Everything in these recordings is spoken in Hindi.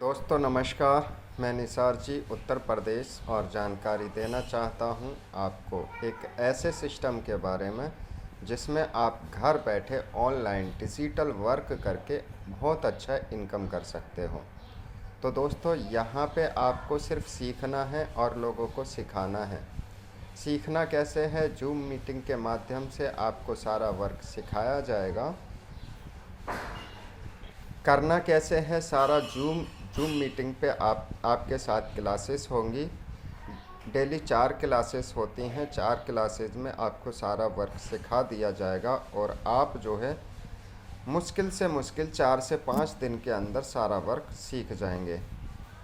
दोस्तों नमस्कार। मैं निसार जी उत्तर प्रदेश और जानकारी देना चाहता हूं आपको एक ऐसे सिस्टम के बारे में जिसमें आप घर बैठे ऑनलाइन डिजिटल वर्क करके बहुत अच्छा इनकम कर सकते हो। तो दोस्तों यहाँ पे आपको सिर्फ सीखना है और लोगों को सिखाना है। सीखना कैसे है? जूम मीटिंग के माध्यम से आपको सारा वर्क सिखाया जाएगा। करना कैसे है? सारा जूम जूम मीटिंग पे आपके साथ क्लासेस होंगी। डेली 4 क्लासेस होती हैं। 4 क्लासेस में आपको सारा वर्क सिखा दिया जाएगा और आप जो है मुश्किल से मुश्किल 4 से 5 दिन के अंदर सारा वर्क सीख जाएंगे।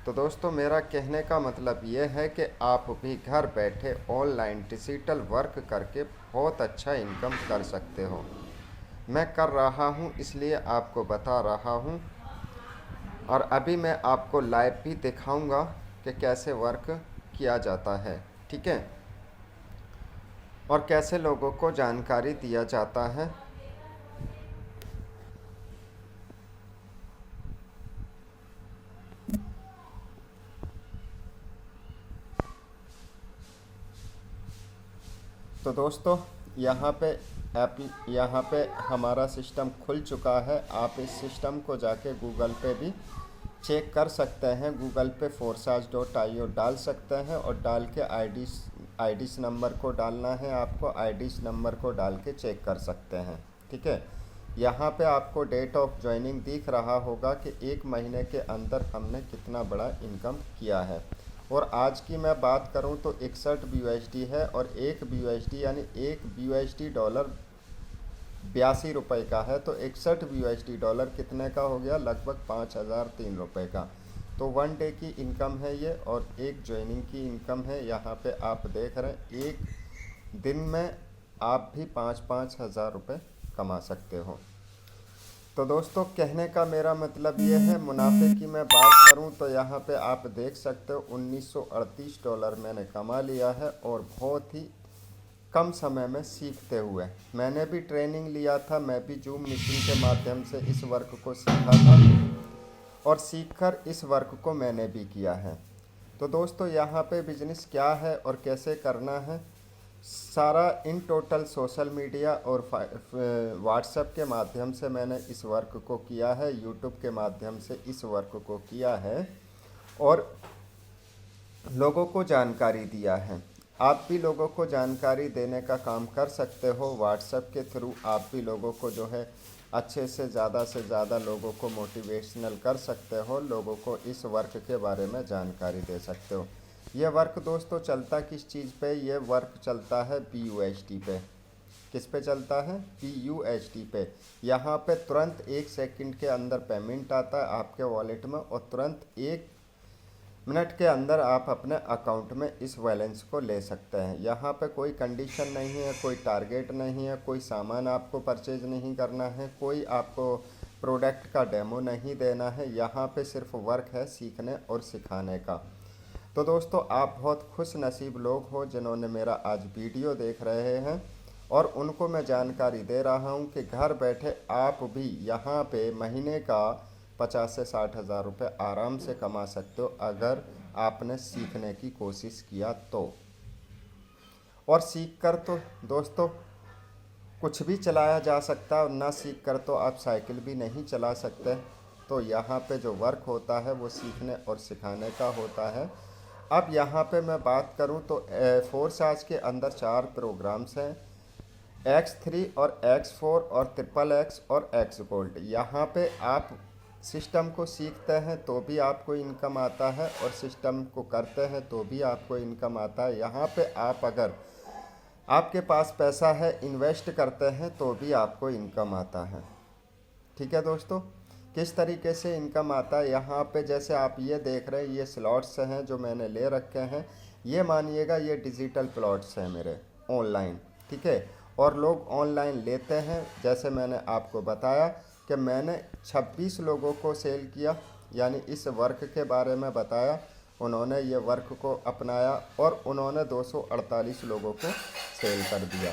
तो दोस्तों मेरा कहने का मतलब ये है कि आप भी घर बैठे ऑनलाइन डिजिटल वर्क करके बहुत अच्छा इनकम कर सकते हो। मैं कर रहा हूँ इसलिए आपको बता रहा हूँ और अभी मैं आपको लाइव भी दिखाऊंगा कि कैसे वर्क किया जाता है, ठीक है, और कैसे लोगों को जानकारी दिया जाता है। तो दोस्तों यहाँ पे हमारा सिस्टम खुल चुका है। आप इस सिस्टम को जाके गूगल पे भी चेक कर सकते हैं। गूगल पे forsage.io डाल सकते हैं और डाल के आईडीस नंबर को डालना है। आपको आईडीस नंबर को डाल के चेक कर सकते हैं, ठीक है। यहाँ पे आपको डेट ऑफ ज्वाइनिंग दिख रहा होगा कि 1 महीने के अंदर हमने कितना बड़ा इनकम किया है। और आज की मैं बात करूं तो 61 BUSD है और 1 BUSD यानी 1 BUSD डॉलर 82 रुपये का है। तो 61 BUSD डॉलर कितने का हो गया? लगभग 5003 रुपये का। तो 1 डे की इनकम है ये और एक ज्वाइनिंग की इनकम है। यहाँ पे आप देख रहे हैं एक दिन में आप भी 5-5 हज़ार रुपये कमा सकते हो। तो दोस्तों कहने का मेरा मतलब ये है, मुनाफे की मैं बात करूं तो यहाँ पे आप देख सकते हो $1938 मैंने कमा लिया है और बहुत ही कम समय में सीखते हुए। मैंने भी ट्रेनिंग लिया था, मैं भी जूम मीटिंग के माध्यम से इस वर्क को सीखा था और सीखकर इस वर्क को मैंने भी किया है। तो दोस्तों यहाँ पे बिजनेस क्या है और कैसे करना है, सारा इन टोटल सोशल मीडिया और व्हाट्सएप के माध्यम से मैंने इस वर्क को किया है, यूट्यूब के माध्यम से इस वर्क को किया है और लोगों को जानकारी दिया है। आप भी लोगों को जानकारी देने का काम कर सकते हो। व्हाट्सएप के थ्रू आप भी लोगों को जो है अच्छे से ज़्यादा लोगों को मोटिवेशनल कर सकते हो, लोगों को इस वर्क के बारे में जानकारी दे सकते हो। ये वर्क दोस्तों चलता किस चीज़ पे? ये वर्क चलता है BUSD पे। किस पे चलता है? BUSD पे। यहाँ पे तुरंत 1 सेकंड के अंदर पेमेंट आता है आपके वॉलेट में और तुरंत 1 मिनट के अंदर आप अपने अकाउंट में इस बैलेंस को ले सकते हैं। यहाँ पे कोई कंडीशन नहीं है, कोई टारगेट नहीं है, कोई सामान आपको परचेज नहीं करना है, कोई आपको प्रोडक्ट का डेमो नहीं देना है। यहाँ पे सिर्फ वर्क है सीखने और सिखाने का। तो दोस्तों आप बहुत खुश नसीब लोग हो जिन्होंने मेरा आज वीडियो देख रहे हैं और उनको मैं जानकारी दे रहा हूं कि घर बैठे आप भी यहाँ पे महीने का 50 से 60 हज़ार रुपये आराम से कमा सकते हो अगर आपने सीखने की कोशिश किया तो। और सीख कर तो दोस्तों कुछ भी चलाया जा सकता है और ना सीख कर तो आप साइकिल भी नहीं चला सकते। तो यहाँ पे जो वर्क होता है वो सीखने और सिखाने का होता है। अब यहाँ पे मैं बात करूँ तो forsage के अंदर 4 प्रोग्राम्स हैं, X3 और X4 और XXX और X Gold। यहाँ पे आप सिस्टम को सीखते हैं तो भी आपको इनकम आता है और सिस्टम को करते हैं तो भी आपको इनकम आता है। यहाँ पे आप अगर आपके पास पैसा है इन्वेस्ट करते हैं तो भी आपको इनकम आता है, ठीक है दोस्तों। किस तरीके से इनकम आता है? यहाँ पे जैसे आप ये देख रहे हैं ये स्लॉट्स हैं जो मैंने ले रखे हैं। ये मानिएगा ये डिजिटल प्लॉट्स हैं मेरे ऑनलाइन, ठीक है। और लोग ऑनलाइन लेते हैं। जैसे मैंने आपको बताया कि मैंने 26 लोगों को सेल किया, यानी इस वर्क के बारे में बताया, उन्होंने ये वर्क को अपनाया और उन्होंने 248 लोगों को सेल कर दिया,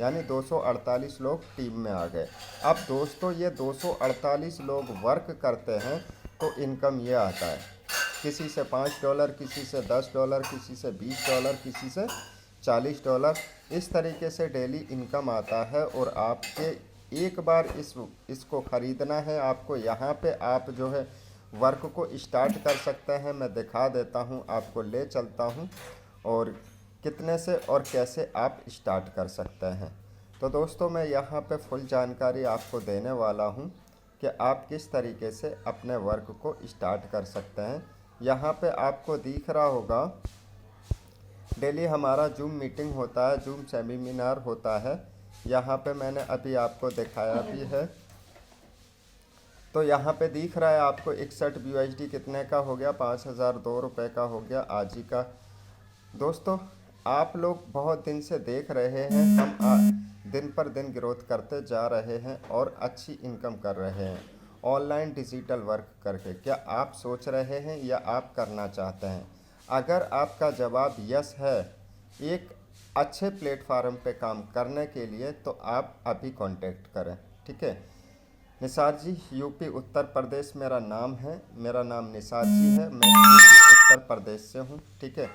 यानी 248 लोग टीम में आ गए। अब दोस्तों ये 248 लोग वर्क करते हैं तो इनकम ये आता है, किसी से $5, किसी से $10, किसी से $20, किसी से $40। इस तरीके से डेली इनकम आता है। और आपके एक बार इसको ख़रीदना है आपको, यहाँ पे आप जो है वर्क को स्टार्ट कर सकते हैं। मैं दिखा देता हूँ, आपको ले चलता हूँ और कितने से और कैसे आप स्टार्ट कर सकते हैं। तो दोस्तों मैं यहाँ पे फुल जानकारी आपको देने वाला हूँ कि आप किस तरीके से अपने वर्क को स्टार्ट कर सकते हैं। यहाँ पे आपको दिख रहा होगा डेली हमारा जूम मीटिंग होता है, जूम सेमिनार होता है। यहाँ पे मैंने अभी आपको दिखाया भी है। तो यहाँ पे दिख रहा है आपको 61 BUSD कितने का हो गया, 5002 रुपये का हो गया आज ही का। दोस्तों आप लोग बहुत दिन से देख रहे हैं, हम दिन पर दिन ग्रोथ करते जा रहे हैं और अच्छी इनकम कर रहे हैं ऑनलाइन डिजिटल वर्क करके। क्या आप सोच रहे हैं या आप करना चाहते हैं? अगर आपका जवाब यस है एक अच्छे प्लेटफार्म पे काम करने के लिए, तो आप अभी कांटेक्ट करें। ठीक है, निसार जी, यूपी उत्तर प्रदेश मेरा नाम है, मेरा नाम निसार जी है, मैं यूपी उत्तर प्रदेश से हूँ। ठीक है,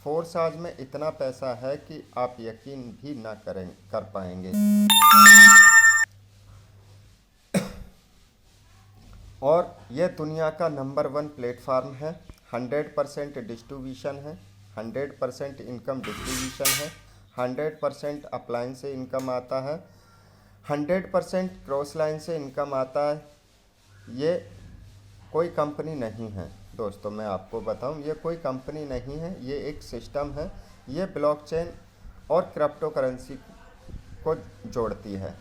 फोर्साज में इतना पैसा है कि आप यकीन भी ना कर पाएंगे। और ये दुनिया का नंबर 1 प्लेटफार्म है। 100% डिस्ट्रीब्यूशन है, 100% इनकम डिस्ट्रीब्यूशन है, 100% अपलाइन से इनकम आता है, 100% क्रॉस लाइन से इनकम आता है। ये कोई कंपनी नहीं है दोस्तों, मैं आपको बताऊं, ये कोई कंपनी नहीं है, ये एक सिस्टम है। ये ब्लॉकचेन और क्रिप्टो करेंसी को जोड़ती है।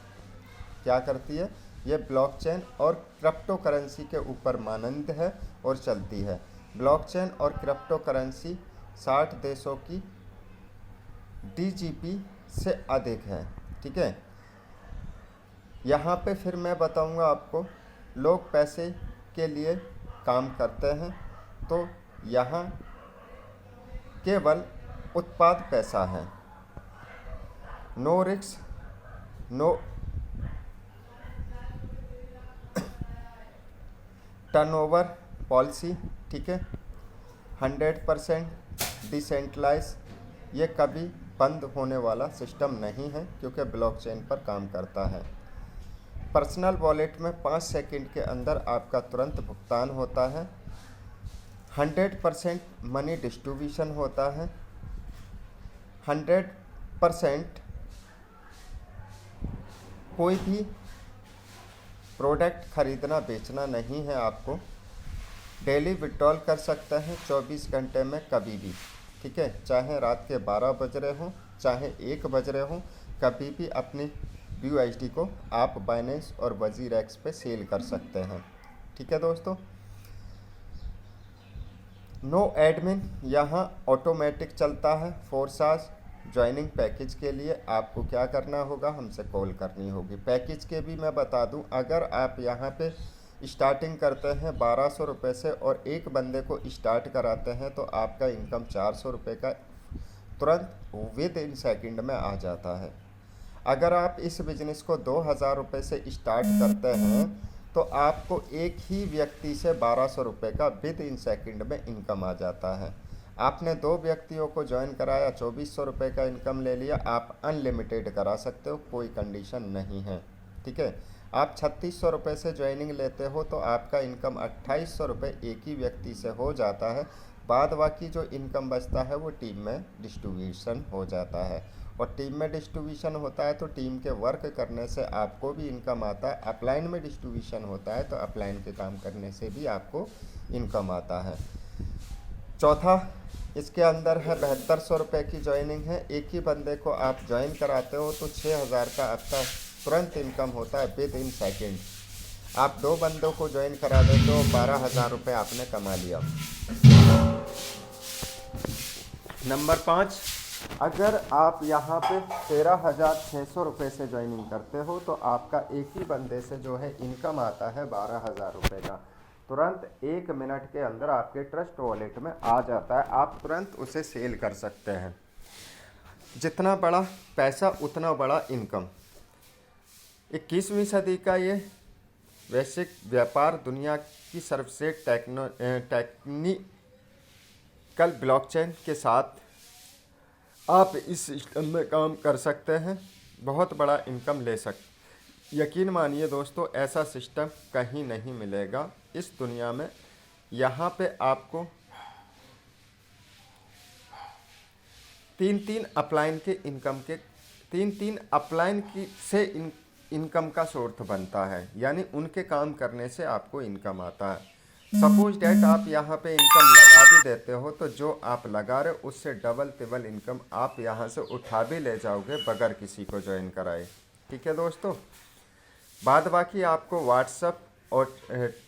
क्या करती है? ये ब्लॉकचेन और क्रिप्टो करेंसी के ऊपर मानंद है और चलती है। ब्लॉकचेन और क्रिप्टो करेंसी 60 देशों की DGP से अधिक है। ठीक है, यहाँ पे फिर मैं बताऊँगा आपको, लोग पैसे के लिए काम करते हैं, तो यहाँ केवल उत्पाद पैसा है। No risk no turnover policy. ठीक है, 100% डिसेंट्रलाइज, ये कभी बंद होने वाला सिस्टम नहीं है क्योंकि ब्लॉकचेन पर काम करता है। पर्सनल वॉलेट में 5 सेकंड के अंदर आपका तुरंत भुगतान होता है। 100% मनी डिस्ट्रीब्यूशन होता है। 100% कोई भी प्रोडक्ट खरीदना बेचना नहीं है आपको। डेली विड्रॉल कर सकते हैं 24 घंटे में कभी भी। ठीक है, चाहे रात के 12 बज रहे हों, चाहे 1 बज रहे हों, कभी भी अपनी BUSD को आप बाइनेंस और वजीरेक्स पे सेल कर सकते हैं। ठीक है दोस्तों, नो एडमिन, यहाँ ऑटोमेटिक चलता है। फोर्साज ज्वाइनिंग पैकेज के लिए आपको क्या करना होगा, हमसे कॉल करनी होगी। पैकेज के भी मैं बता दूं, अगर आप यहाँ पे स्टार्टिंग करते हैं 1200 रुपये से और एक बंदे को स्टार्ट कराते हैं तो आपका इनकम 400 रुपये का तुरंत विद इन सेकंड में आ जाता है। अगर आप इस बिज़नेस को 2000 रुपये से स्टार्ट करते हैं तो आपको एक ही व्यक्ति से 1200 रुपये का विद इन सेकंड में इनकम आ जाता है। आपने 2 व्यक्तियों को ज्वाइन कराया, 2400 रुपये का इनकम ले लिया, आप अनलिमिटेड करा सकते हो, कोई कंडीशन नहीं है। ठीक है, आप 3600 रुपये से ज्वाइनिंग लेते हो तो आपका इनकम 2800 रुपये एक ही व्यक्ति से हो जाता है। बाद बाकी जो इनकम बचता है वो टीम में डिस्ट्रीब्यूशन हो जाता है, और टीम में डिस्ट्रीब्यूशन होता है तो टीम के वर्क करने से आपको भी इनकम आता है। अपलाइन में डिस्ट्रीब्यूशन होता है तो अपलाइन के काम करने से भी आपको इनकम आता है। चौथा, इसके अंदर है 7200 रुपये की ज्वाइनिंग है। एक ही बंदे को आप ज्वाइन कराते हो तो 6000 का आपका तुरंत इनकम होता है विद इन सेकेंड। आप 2 बंदों को ज्वाइन करा देते हो, 12000 रुपये आपने कमा लिया। नंबर 5, अगर आप यहाँ पे 13600 रुपये से ज्वाइनिंग करते हो तो आपका एक ही बंदे से जो है इनकम आता है 12000 रुपये का। तुरंत 1 मिनट के अंदर आपके ट्रस्ट वॉलेट में आ जाता है, आप तुरंत उसे सेल कर सकते हैं। जितना बड़ा पैसा उतना बड़ा इनकम। 21वीं सदी का ये वैश्विक व्यापार दुनिया की सर्वश्रेष्ठ टेक्निकल ब्लॉकचेन के साथ आप इस सिस्टम में काम कर सकते हैं, बहुत बड़ा इनकम ले सकते। यकीन मानिए दोस्तों, ऐसा सिस्टम कहीं नहीं मिलेगा इस दुनिया में। यहाँ पे आपको तीन अपलाइन की से इनकम का सोर्स बनता है, यानी उनके काम करने से आपको इनकम आता है। सपोज डैट आप यहाँ पे इनकम लगा भी देते हो तो जो आप लगा रहे हो उससे डबल तिबल इनकम आप यहाँ से उठा भी ले जाओगे बगैर किसी को ज्वाइन कराए। ठीक है दोस्तों, बाद बाकी आपको व्हाट्सअप और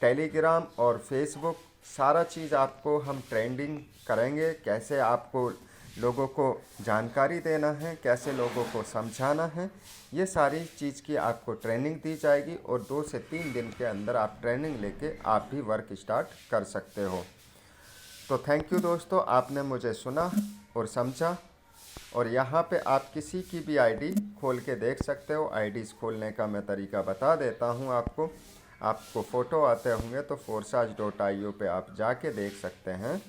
टेलीग्राम और फेसबुक सारा चीज़ आपको हम ट्रेंडिंग करेंगे, कैसे आपको लोगों को जानकारी देना है, कैसे लोगों को समझाना है, ये सारी चीज़ की आपको ट्रेनिंग दी जाएगी और 2 से 3 दिन के अंदर आप ट्रेनिंग लेके आप भी वर्क स्टार्ट कर सकते हो। तो थैंक यू दोस्तों, आपने मुझे सुना और समझा। और यहाँ पे आप किसी की भी आईडी खोल के देख सकते हो। आईडीज़ खोलने का मैं तरीका बता देता हूँ आपको फ़ोटो आते होंगे तो forsage.io पे आप जाके देख सकते हैं।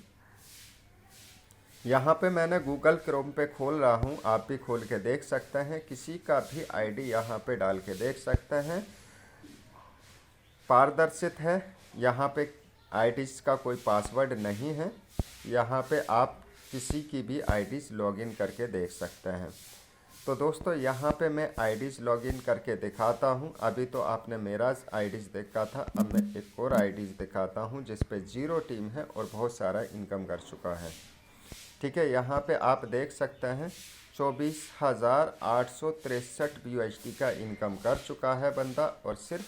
यहाँ पे मैंने गूगल क्रोम पे खोल रहा हूँ, आप भी खोल के देख सकते हैं। किसी का भी आईडी यहाँ पे डाल के देख सकते हैं। पारदर्शित है, यहाँ पे आईडीज़ का कोई पासवर्ड नहीं है। यहाँ पे आप किसी की भी आईडीज़ लॉगिन करके देख सकते हैं। तो दोस्तों यहाँ पे मैं आईडीज़ लॉगिन करके दिखाता हूँ। अभी तो आपने मेरा आईडीज़ देखा था, अब मैं एक और आईडीज़ दिखाता हूँ जिस पे 0 टीम है और बहुत सारा इनकम कर चुका है। ठीक है, यहाँ पे आप देख सकते हैं 24,863 USD का इनकम कर चुका है बंदा, और सिर्फ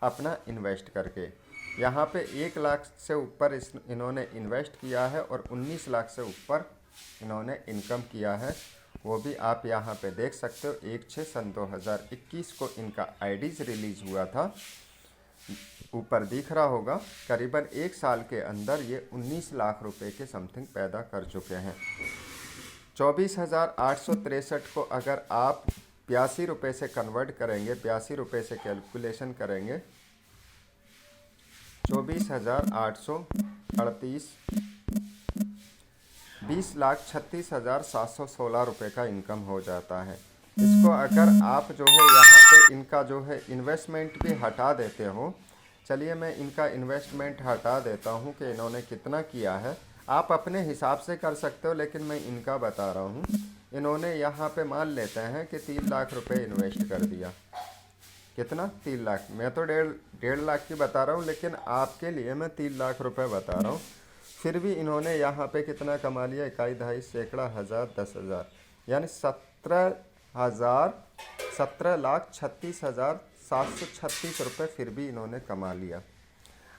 अपना इन्वेस्ट करके। यहाँ पे 1 लाख से ऊपर इन्होंने इन्वेस्ट किया है और 19 लाख से ऊपर इन्होंने इनकम किया है, वो भी आप यहाँ पे देख सकते हो। 1/6/2021 को इनका आईडीज़ रिलीज़ हुआ था, ऊपर दिख रहा होगा। करीबन 1 साल के अंदर ये 19 लाख रुपए के समथिंग पैदा कर चुके हैं। 24,863 को अगर आप 82 रुपये से कन्वर्ट करेंगे, 82 रुपये से कैलकुलेशन करेंगे, 24,838 20,36,716 रुपये का इनकम हो जाता है। इसको अगर आप जो है यहाँ पे इनका जो है इन्वेस्टमेंट भी हटा देते हो, चलिए मैं इनका इन्वेस्टमेंट हटा देता हूँ कि इन्होंने कितना किया है। आप अपने हिसाब से कर सकते हो, लेकिन मैं इनका बता रहा हूँ। इन्होंने यहाँ पे मान लेते हैं कि 3 लाख रुपए इन्वेस्ट कर दिया। कितना? 3 लाख। मैं तो डेढ़ लाख की बता रहा हूँ, लेकिन आपके लिए मैं 3 लाख रुपए बता रहा हूँ। फिर भी इन्होंने यहाँ पे कितना कमा लिया? 1 2 सैकड़ा हज़ार 10,000, यानी 17,36,736 रुपये फिर भी इन्होंने कमा लिया।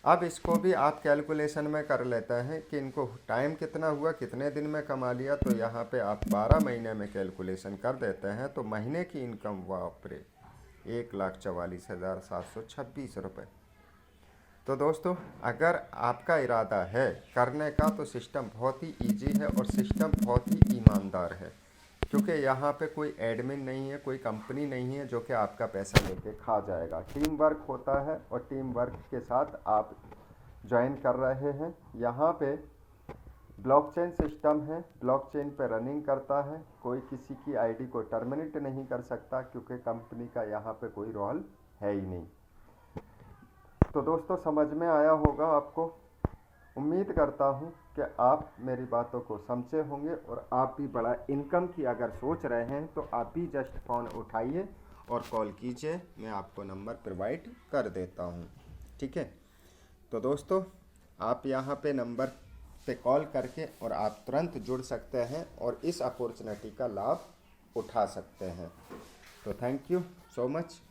अब इसको भी आप कैलकुलेशन में कर लेते हैं कि इनको टाइम कितना हुआ, कितने दिन में कमा लिया। तो यहाँ पे आप 12 महीने में कैलकुलेशन कर देते हैं तो महीने की इनकम वापरे 1,44,726 रुपये। तो दोस्तों, अगर आपका इरादा है करने का तो सिस्टम बहुत ही इजी है और सिस्टम बहुत ही ईमानदार है, क्योंकि यहाँ पे कोई एडमिन नहीं है, कोई कंपनी नहीं है जो कि आपका पैसा लेके खा जाएगा। टीम वर्क होता है और टीम वर्क के साथ आप ज्वाइन कर रहे हैं। यहाँ पे ब्लॉकचेन सिस्टम है, ब्लॉकचेन पे रनिंग करता है। कोई किसी की आईडी को टर्मिनेट नहीं कर सकता, क्योंकि कंपनी का यहाँ पे कोई रोल है ही नहीं। तो दोस्तों, समझ में आया होगा आपको। उम्मीद करता हूँ कि आप मेरी बातों को समझे होंगे और आप भी बड़ा इनकम की अगर सोच रहे हैं तो आप भी जस्ट फ़ोन उठाइए और कॉल कीजिए, मैं आपको नंबर प्रोवाइड कर देता हूँ। ठीक है, तो दोस्तों आप यहाँ पे नंबर पे कॉल करके और आप तुरंत जुड़ सकते हैं और इस अपॉर्चुनिटी का लाभ उठा सकते हैं। तो थैंक यू सो मच।